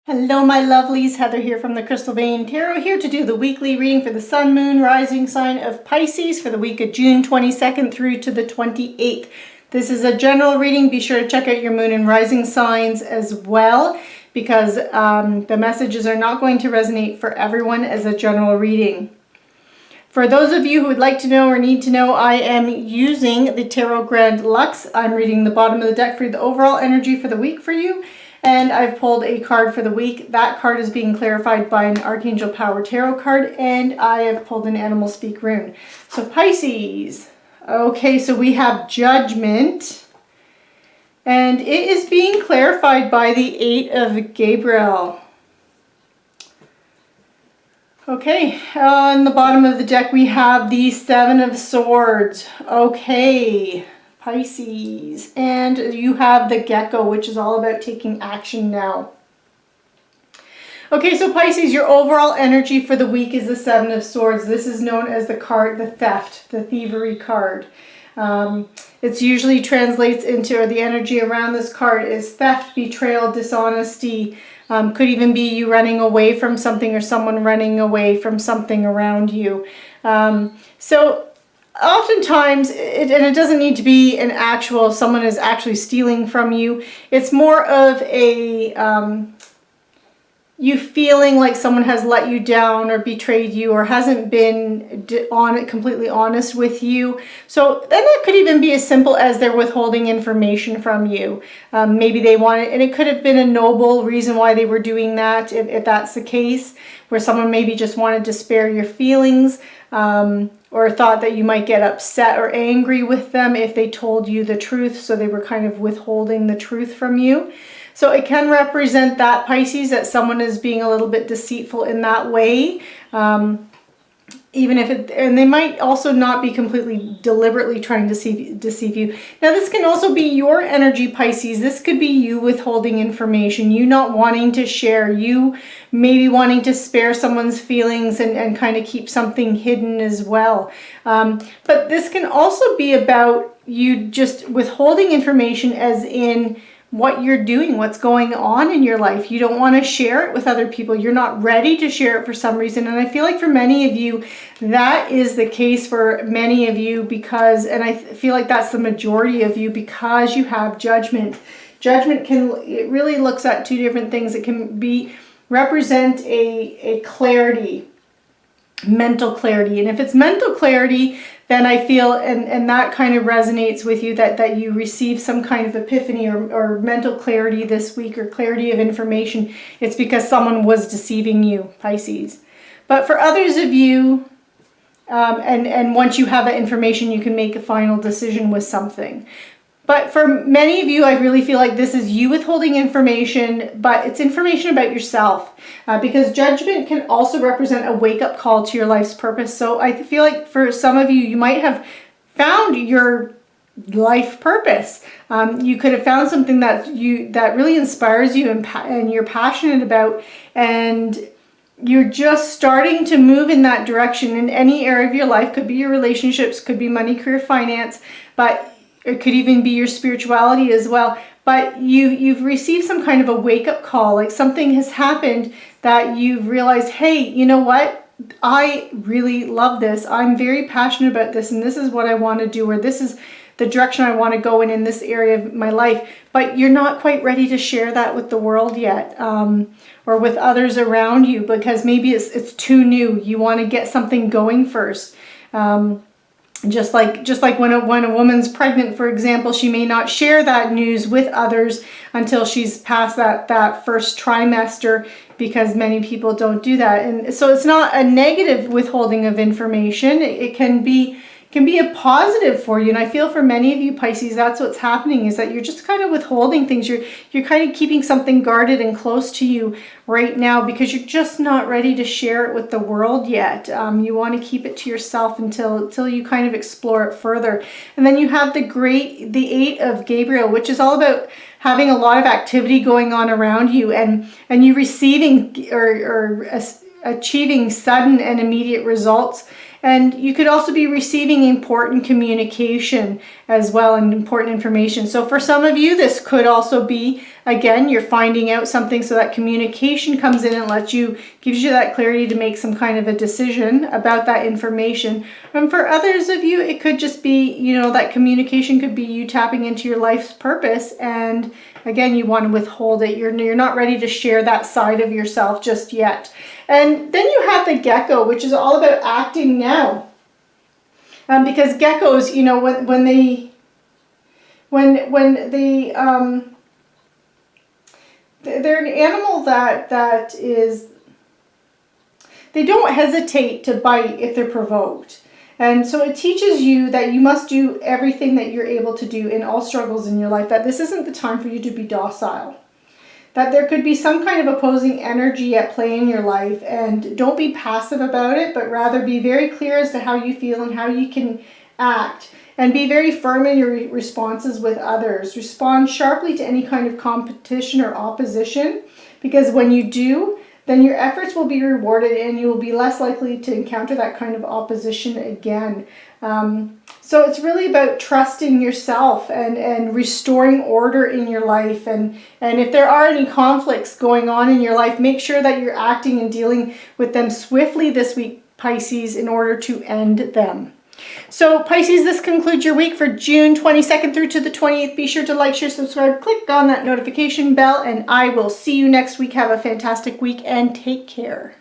Hello my lovelies, Heather here from the Crystal Vein Tarot, here to do the weekly reading for the Sun, Moon, Rising sign of Pisces for the week of June 22nd through to the 28th. This is a general reading. Be sure to check out your Moon and Rising signs as well, because the messages are not going to resonate for everyone as a general reading. For those of you who would like to know or need to know, I am using the Tarot Grand Luxe. I'm reading the bottom of the deck for the overall energy for the week for you. And I've pulled a card for the week. That card is being clarified by an Archangel Power Tarot card, and I have pulled an Animal Speak rune. So Pisces. Okay, so we have Judgment, and it is being clarified by the 8 of Gabriel. Okay, on the bottom of the deck we have the 7 of Swords. Okay, Pisces, and you have the Gecko, which is all about taking action now. Okay, so Pisces, your overall energy for the week is the 7 of Swords. This is known as the card, the theft, the thievery card. It's usually translates into, or the energy around this card is theft, betrayal, dishonesty. Could even be you running away from something or someone running away from something around you. So oftentimes, and it doesn't need to be an actual, someone is actually stealing from you. It's more of a, you feeling like someone has let you down or betrayed you or hasn't been completely honest with you. So then that could even be as simple as they're withholding information from you. Maybe they wanted, and it could have been a noble reason why they were doing that, if that's the case, where someone maybe just wanted to spare your feelings, or thought that you might get upset or angry with them if they told you the truth, so they were kind of withholding the truth from you. So it can represent that, Pisces, that someone is being a little bit deceitful in that way. Even if it, and they might also not be completely deliberately trying to deceive you. Now this can also be your energy, Pisces. This could be you withholding information, you not wanting to share, you maybe wanting to spare someone's feelings and kind of keep something hidden as well. But this can also be about you just withholding information, as in what you're doing, what's going on in your life. You don't want to share it with other people. You're not ready to share it for some reason. And I feel like for many of you, that is the case for many of you, because, and I feel like that's the majority of you, because you have Judgment. Judgment it really looks at two different things. It can represent a clarity, mental clarity. And if it's mental clarity, then I feel, and that kind of resonates with you, that you receive some kind of epiphany or mental clarity this week, or clarity of information. It's because someone was deceiving you, Pisces. But for others of you, and once you have that information, you can make a final decision with something. But for many of you, I really feel like this is you withholding information, but it's information about yourself, because Judgment can also represent a wake-up call to your life's purpose. So I feel like for some of you, you might have found your life purpose. You could have found something that really inspires you and you're passionate about, and you're just starting to move in that direction in any area of your life. Could be your relationships, could be money, career, finance, but it could even be your spirituality as well. But you've received some kind of a wake-up call, like something has happened that you've realized, hey, you know what? I really love this. I'm very passionate about this, and this is what I want to do, or this is the direction I want to go in this area of my life. But you're not quite ready to share that with the world yet, or with others around you, because maybe it's too new. You want to get something going first. Just like when a woman's pregnant, for example, she may not share that news with others until she's past that first trimester, because many people don't do that. And so it's not a negative withholding of information. It can be a positive for you. And I feel for many of you, Pisces, that's what's happening, is that you're just kind of withholding things. You're kind of keeping something guarded and close to you right now, because you're just not ready to share it with the world yet. You want to keep it to yourself until you kind of explore it further. And then you have the 8 of Gabriel, which is all about having a lot of activity going on around you, and you receiving or achieving sudden and immediate results. And you could also be receiving important communication as well, and important information. So for some of you, this could also be, again, you're finding out something, so that communication comes in and gives you that clarity to make some kind of a decision about that information. And for others of you, it could just be, you know, that communication could be you tapping into your life's purpose, and again, you want to withhold it. You're not ready to share that side of yourself just yet. And then you have the gecko, which is all about acting now. Because geckos, you know, when they're an animal that is, they don't hesitate to bite if they're provoked. And so it teaches you that you must do everything that you're able to do in all struggles in your life, that this isn't the time for you to be docile. That there could be some kind of opposing energy at play in your life, and don't be passive about it, but rather be very clear as to how you feel and how you can act. And be very firm in your responses with others. Respond sharply to any kind of competition or opposition, because when you do, then your efforts will be rewarded and you will be less likely to encounter that kind of opposition again. So it's really about trusting yourself and restoring order in your life. And if there are any conflicts going on in your life, make sure that you're acting and dealing with them swiftly this week, Pisces, in order to end them. So Pisces, this concludes your week for June 22nd through to the 28th. Be sure to like, share, subscribe, click on that notification bell, and I will see you next week. Have a fantastic week and take care.